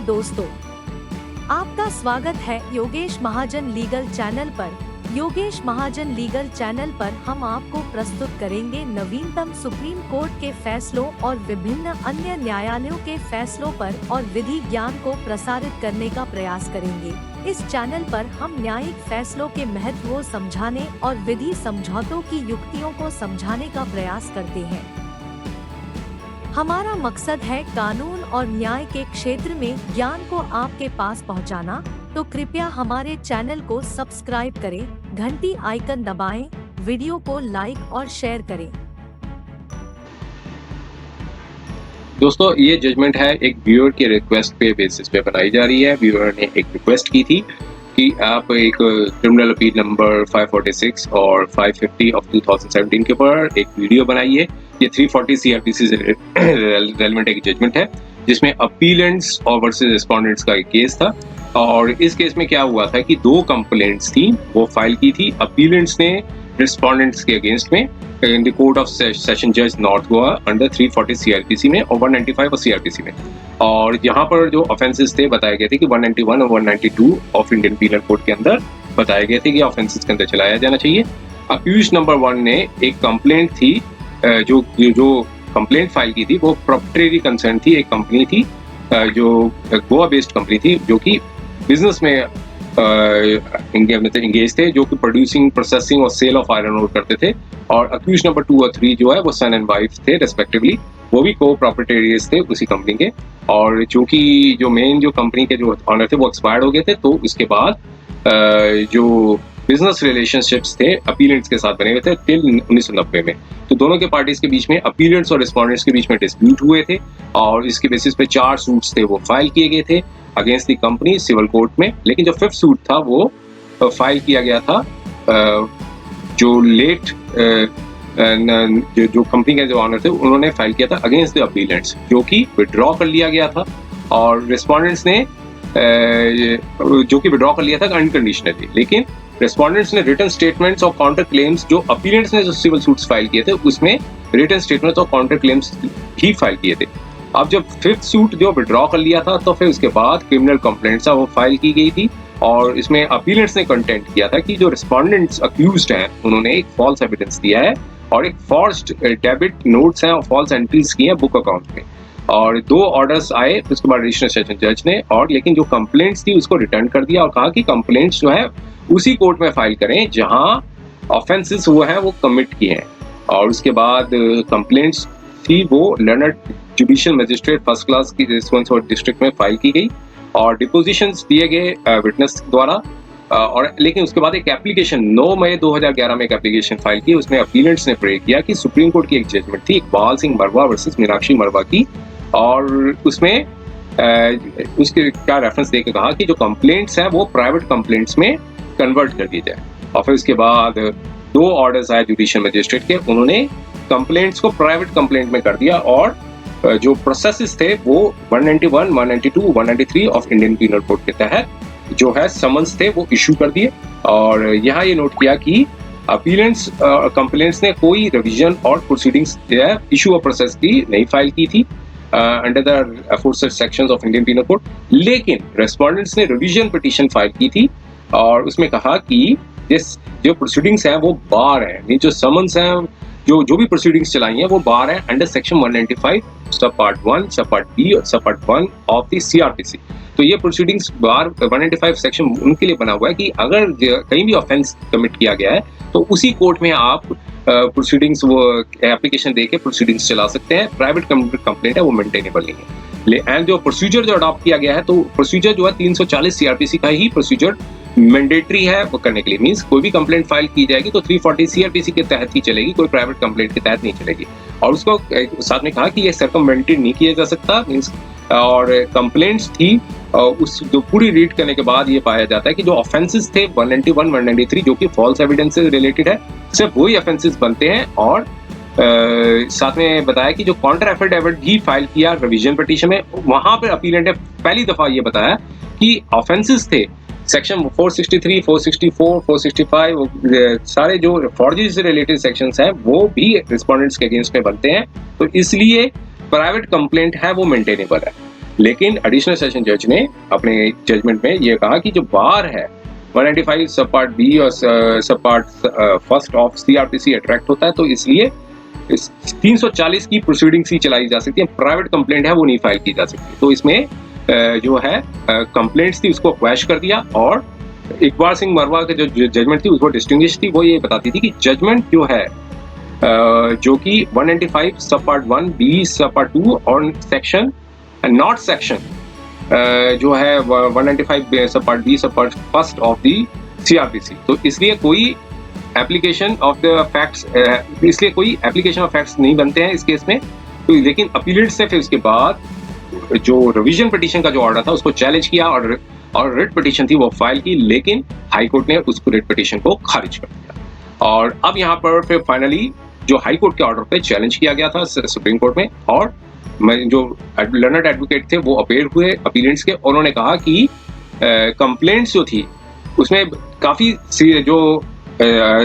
दोस्तों, आपका स्वागत है योगेश महाजन लीगल चैनल पर। योगेश महाजन लीगल चैनल पर हम आपको प्रस्तुत करेंगे नवीनतम सुप्रीम कोर्ट के फैसलों और विभिन्न अन्य न्यायालयों के फैसलों पर और विधि ज्ञान को प्रसारित करने का प्रयास करेंगे। इस चैनल पर हम न्यायिक फैसलों के महत्व को समझाने और विधि समझौतों की युक्तियों को समझाने का प्रयास करते हैं। हमारा मकसद है कानून और न्याय के क्षेत्र में ज्ञान को आपके पास पहुंचाना, तो कृपया हमारे चैनल को सब्सक्राइब करें, घंटी आइकन दबाएं, वीडियो को लाइक और शेयर करें। दोस्तों, ये जजमेंट है एक व्यूअर के रिक्वेस्ट पे बेसिस पे बनाई जा रही है। व्यूअर ने एक रिक्वेस्ट की थी कि आप एक क्रिमिनल अपील नंबर 546 और 550 ऑफ 2017 के ऊपर एक वीडियो बनाइए। ये 340 CRPC से रेलेवेंट एक जजमेंट है जिसमें अपीलेंट्स और वर्सेस रिस्पोंडेंट्स का एक केस था। और इस केस में क्या हुआ था कि दो कंप्लेंट्स थी वो फाइल की थी अपीलेंट्स ने रिस्पोंडेंट्स के अगेंस्ट में in the court of session जज नॉर्थ गोवा अंडर 340 CRPC में और 195 और CRPC में। और यहाँ पर जो ऑफेंसेस थे बताए गए थे कि 191 और 192 ऑफ इंडियन पीनल कोड के अंदर बताए गए थे कि ऑफेंसेस के अंदर चलाया जाना चाहिए। अक्यूज्ड नंबर 1 ने एक कंप्लेंट थी जो कंप्लेंट फाइल की थी वो प्रॉपर्टी कंसर्न थी। एक कंपनी थी जो गोवा बेस्ड कंपनी थी जो कि बिजनेस में इंगेज थे, जो कि प्रोड्यूसिंग, प्रोसेसिंग और सेल ऑफ आयरन ओर करते थे। और अक्यूज नंबर 2 और 3 जो है वो सन एंड वाइफ थे रेस्पेक्टिवली, वो भी को प्रॉपर्टीज थे उसी कंपनी के। और चूंकि जो मेन जो कंपनी के जो ऑनर थे वो एक्सपायर्ड हो गए थे, तो इसके बाद जो बिजनेस रिलेशनशिप्स थे अपीलेंट्स के साथ बने हुए थे टिल 1990 में। तो दोनों के पार्टीज के बीच में, अपीलेंट्स और रिस्पोंडेंट्स के बीच में डिस्प्यूट हुए थे और इसके बेसिस पे 4 सूट्स थे वो फाइल किए गए थे against the company civil court में। लेकिन जो 5th सूट था वो फाइल किया गया था जो लेट जो कंपनी के जो ऑनर थे उन्होंने फाइल किया था अगेंस्ट द अपीलेंट्स, जो कि विड्रॉ कर लिया गया था। और रिस्पोंडेंट्स ने जो कि विड्रॉ कर लिया था अनकंडीशनली। लेकिन रिस्पोंडेंट्स ने रिटन स्टेटमेंट्स और काउंटर क्लेम्स, जो अपीलेंट्स ने जो सिविल सूट्स फाइल किए थे उसमें रिटन स्टेटमेंट्स और काउंटर क्लेम्स ही फाइल किए थे। अब जब 5th सूट जो विड्रॉ कर लिया था तो फिर उसके बाद क्रिमिनल कंप्लेंट्स वो फाइल की गई थी। और इसमें अपीलेंट्स ने कंटेंट किया था कि जो रिस्पोंडेंट्स अक्यूज्ड हैं उन्होंने एक फॉल्स एविडेंस दिया है और एक फॉर्स्ड डेबिट नोट्स हैं और फॉल्स एंट्रीज की हैं बुक अकाउंट में। और 2 ऑर्डर्स आए उसके बाद रजिस्ट्रेशन सेशन जज ने, और लेकिन जो कंप्लेंट्स थी उसको रिटर्न कर दिया और कहा कि कंप्लेंट्स जो है उसी कोर्ट में फाइल करें जहां ऑफेंसेस वो हैं वो कमिट किए हैं। और उसके बाद कंप्लेंट्स थी वो learned judicial magistrate first class की रिस्पॉन्स डिस्ट्रिक्ट में फाइल की गई और डिपोजिशंस दिए गए विटनेस द्वारा। और लेकिन उसके बाद एक एप्लीकेशन 9 मई 2011 में एक एप्लीकेशन फाइल की। उसमें अपीलेंट्स ने प्रे किया कि सुप्रीम कोर्ट की एक जजमेंट थी इकबाल सिंह मरवा वर्सेस मीनाक्षी मरवा की, और उसमें उसके क्या रेफरेंस देकर कहा कि जो कंप्लेंट्स हैं वो प्राइवेट कंप्लेंट्स में कन्वर्ट कर दिए जाए। और फिर उसके बाद 2 ऑर्डर्स आए जुडिशियल मजिस्ट्रेट के, उन्होंने कंप्लेंट्स को प्राइवेट कंप्लेंट में कर दिया और जो प्रोसेसेस थे वो 191, 192, 193 ऑफ इंडियन पीनल कोड के तहत जो है समन्स थे वो इशू कर दिए। और यहाँ ये नोट किया कि अपीलेंट्स कंप्लेंट्स ने कोई रिवीजन और प्रोसीडिंग्स इशू और प्रोसेस की नहीं फाइल की थी under the aforesaid sections of Indian penal code. लेकिन रेस्पोंडेंट्स ने रिवीजन पिटीशन फाइल की थी और उसमें कहा कि जो प्रोसीडिंग्स हैं वो बार हैं, जो समन्स हैं, जो भी प्रोसीडिंग्स चलाई हैं वो बार है अंडर सेक्शन 195 सब पार्ट 1, सब पार्ट बी और सब पार्ट 1 ऑफ द CRPC। तो ये प्रोसीडिंग्स बार 195 सेक्शन उनके लिए बना हुआ है कि अगर कहीं भी ऑफेंस कमिट किया गया है तो उसी कोर्ट में आप प्रोसीडिंग्स वो एप्लीकेशन देके प्रोसीडिंग्स चला सकते हैं। प्राइवेट कंप्लेंट है वो मेंटेनेबल नहीं है। एंड जो प्रोसीजर जो अडॉप्ट किया गया है तो प्रोसीजर जो है 340 CRPC का ही प्रोसीजर मैंडेटरी है वो करने के लिए। मींस कोई भी कंप्लेंट फाइल की जाएगी तो 340 CRPC के तहत ही चलेगी, कोई प्राइवेट कंप्लेंट के तहत नहीं चलेगी। और उसको साथ में कहा कि ये सर्कमवेंटेड नहीं किया जा सकता। मींस और कंप्लेंट्स थी उस जो पूरी रीड करने के बाद ये पाया जाता है कि जो ऑफेंसेस थे 191, 193 जो कि फॉल्स एविडेंस से रिलेटेड है, सिर्फ वही ऑफेंसेस बनते हैं। और साथ में बताया कि जो काउंटर एफिडेविट भी फाइल किया रिवीजन पिटीशन में, वहां पर अपीलेंट ने पहली दफा ये बताया कि ऑफेंसेस थे सेक्शन 463, 464, 465 सारे जो फॉर्जरी से रिलेटेड सेक्शंस हैं वो भी रिस्पोंडेंट्स के अगेंस्ट में बनते हैं। तो इसलिए प्राइवेट कंप्लेंट है वो मेंटेनेबल है। लेकिन एडिशनल सेशन जज ने अपने जजमेंट में ये कहा कि जो बार है 195 सब पार्ट बी और सब part first of CrPC attract होता है, तो इसलिए 340 की प्रोसीडिंग्स ही चलाई जा सकती है, प्राइवेट कंप्लेंट है वो नहीं फाइल की जा सकती। तो इसमें जो है कंप्लेंट्स थी उसको क्वैश कर दिया, और इकबाल सिंह मरवा के जो जजमेंट थी उसको डिस्टिंग्विश थी, वो ये बताती थी कि जजमेंट जो है जो कि 195 सब पार्ट 1 बी सब पार्ट 2 और सेक्शन नॉट सेक्शन जो है 195 सब पार्ट बी सब part first of the CrPC, तो इसलिए कोई एप्लीकेशन ऑफ द फैक्ट्स नहीं बनते हैं इस केस में। तो लेकिन अपीलेट्स ने फिर उसके बाद जो रिवीजन पिटीशन का जो ऑर्डर था उसको चैलेंज किया और रिट पिटीशन थी वो फाइल की, लेकिन हाई कोर्ट ने उसको रिट पिटीशन को खारिज कर दिया। और अब यहाँ पर फिर फाइनली जो हाई कोर्ट के ऑर्डर पे चैलेंज किया गया था सुप्रीम कोर्ट में, और जो लर्नड एडवोकेट थे वो अपेयर हुए अपीलेंट्स के, उन्होंने कहा कि कंप्लेंट्स जो थी उसमें काफी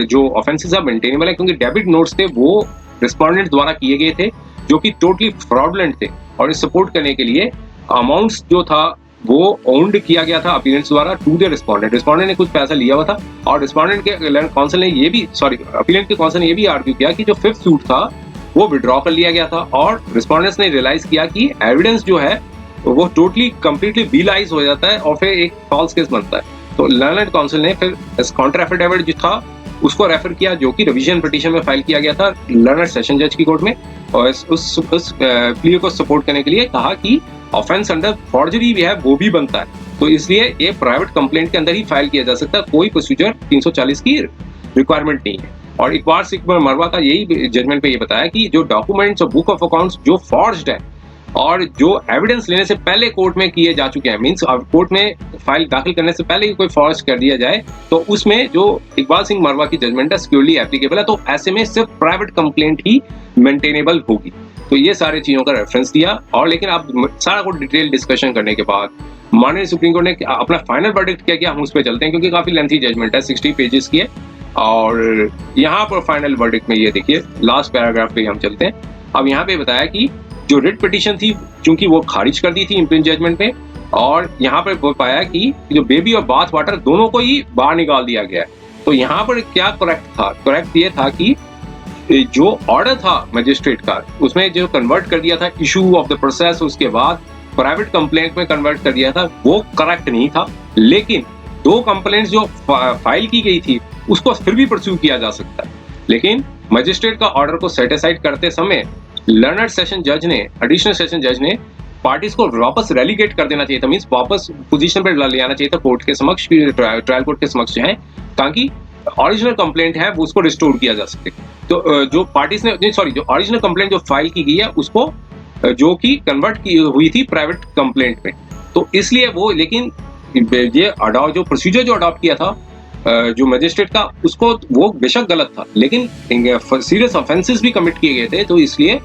जो ऑफेंसेस है मेंटेनेबल है, क्योंकि डेबिट नोट्स थे वो रिस्पोंडेंट द्वारा किए गए थे जो कि टोटली फ्रॉडुलेंट थे, और इस सपोर्ट करने के लिए अमाउंट्स जो था वो ओन्ड किया गया था अपीलेंट्स द्वारा टू द रिस्पोंडेंट ने कुछ पैसा लिया हुआ था, और रिस्पोंडेंट के काउंसिल ने ये भी अपीलेंट के काउंसिल ने ये भी आर्ग्यू किया कि जो फिफ्थ सूट था वो विड्रॉ कर लिया गया था, और रिस्पोंडेंट्स ने रियलाइज किया कि एविडेंस जो है वो टोटली कंप्लीटली विलाइज हो जाता है और फिर एक फॉल्स केस बनता है। तो लर्नड काउंसिल ने फिर काउंटर एफिडेविट जो था उसको रेफर किया, जो कि रिवीजन पिटीशन में फाइल किया गया था लर्नड सेशन जज की कोर्ट में, और उस प्ली को सपोर्ट करने के लिए कहा कि ऑफेंस अंडर फॉर्जरी भी है वो भी बनता है, तो इसलिए ये प्राइवेट कंप्लेंट के अंदर ही फाइल किया जा सकता है, कोई प्रोसीजर 340 की रिक्वायरमेंट नहीं है। और इकबाल सिंह मरवा का यही जजमेंट पे ये बताया कि जो डॉक्यूमेंट्स और बुक ऑफ अकाउंट्स जो फॉर्ज्ड है और जो एविडेंस लेने से पहले कोर्ट में किए जा चुके हैं, मींस कोर्ट में फाइल दाखिल करने से पहले ही कोई फॉर्ज कर दिया जाए, तो उसमें जो इकबाल सिंह मरवा की जजमेंट है सिक्योरली एप्लीकेबल है, तो ऐसे में सिर्फ प्राइवेट कंप्लेंट ही मेंटेनेबल होगी। तो ये सारी चीजों का रेफरेंस दिया, और लेकिन आप सारा कुछ डिटेल डिस्कशन करने के बाद माननीय सुप्रीम कोर्ट ने अपना फाइनल वर्डिक्ट क्या किया, हम उस पर चलते हैं, क्योंकि काफी लेंथी जजमेंट है, 60 पेजेस की है। और यहाँ पर फाइनल वर्डिक्ट में ये देखिए लास्ट पैराग्राफ पे हम चलते हैं। अब यहाँ पे बताया कि जो रिट पिटीशन थी चूंकि वो खारिज कर दी थी इम्प्रिंट जजमेंट में, और यहाँ पर वो पाया कि जो बेबी और बाथ वाटर दोनों को ही बाहर निकाल दिया गया है। तो यहाँ पर क्या करेक्ट ये था कि जो ऑर्डर था मजिस्ट्रेट का उसमें जो कन्वर्ट कर दिया था इशू ऑफ द प्रोसेस, उसके बाद प्राइवेट कंप्लेंट में कन्वर्ट कर दिया था, वो करेक्ट नहीं था। लेकिन दो कंप्लेंट्स जो फाइल की गई थी उसको फिर भी परस्यू किया जा सकता है, लेकिन मजिस्ट्रेट का ऑर्डर को सेट असाइड करते समय लर्नड सेशन जज ने, एडिशनल सेशन जज ने पार्टीज को वापस रेलीगेट कर देना चाहिए था, मींस वापस पोजीशन पर ले आना चाहिए था कोर्ट के समक्ष, ट्रायल कोर्ट के समक्ष जो है, ताकि ओरिजिनल कंप्लेंट है वो उसको रिस्टोर किया जा सके। तो जो पार्टीज ने जो ओरिजिनल कंप्लेंट जो फाइल की गई है उसको जो कि कन्वर्ट की हुई थी प्राइवेट कंप्लेंट में, तो इसलिए वो, लेकिन ये जो प्रोसीजर जो अडॉप्ट किया था जो मजिस्ट्रेट का, उसको वो बेशक गलत था, लेकिन सीरियस ऑफेंसेस भी कमिट किए गए थे, तो इसलिए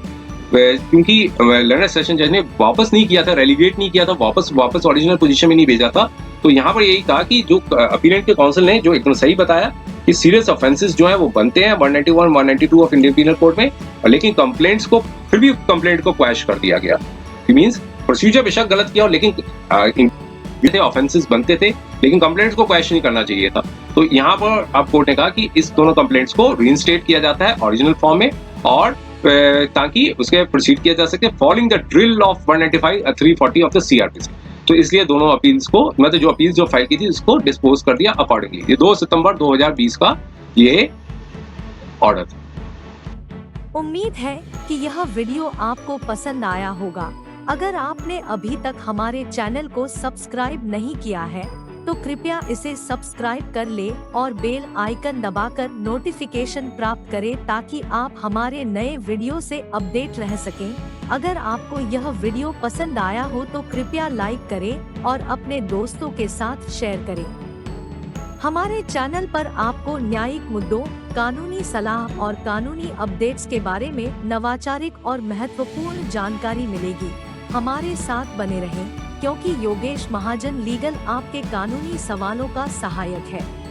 क्योंकि लर्नड सेशन जज ने वापस नहीं किया था, रेलीगेट नहीं किया था, वापस ओरिजिनल पोजीशन में नहीं भेजा था, तो यहाँ पर यही कहा कि जो अपीलेंट के काउंसिल ने जो एकदम सही बताया कि सीरियस ऑफेंसेस जो है वो बनते हैं 191 192 ऑफ इंडियन पीनल कोड में, लेकिन कंप्लेंट्स को फिर भी कंप्लेंट को क्वैश कर दिया गया, मींस प्रोसीजर बेशक गलत किया, लेकिन ऑफेंसेस बनते थे, लेकिन कंप्लेंट्स को क्वैश नहीं करना चाहिए था। तो यहाँ पर अब कोर्ट ने कहा कि इस दोनों कंप्लेंट्स को रीइंस्टेट किया जाता है ओरिजिनल फॉर्म में, और ताकि उसके प्रोसीड किया जा सके following the drill of 195 340 of the CrPC. तो इसलिए दोनों अपील्स को, मतलब जो अपील्स जो फाइल की थी उसको डिस्पोज कर दिया अकॉर्डिंगली। ये 2 सितंबर 2020 का ये ऑर्डर था। उम्मीद है कि यह वीडियो आपको पसंद आया होगा। अगर आपने अभी तक हमारे चैनल को सब्सक्राइब नहीं किया है तो कृपया इसे सब्सक्राइब कर ले और बेल आइकन दबाकर नोटिफिकेशन प्राप्त करें, ताकि आप हमारे नए वीडियो से अपडेट रह सकें। अगर आपको यह वीडियो पसंद आया हो तो कृपया लाइक करें और अपने दोस्तों के साथ शेयर करें। हमारे चैनल पर आपको न्यायिक मुद्दों, कानूनी सलाह और कानूनी अपडेट्स के बारे में नवाचारिक और महत्वपूर्ण जानकारी मिलेगी। हमारे साथ बने रहें, क्योंकि योगेश महाजन लीगल आपके कानूनी सवालों का सहायक है।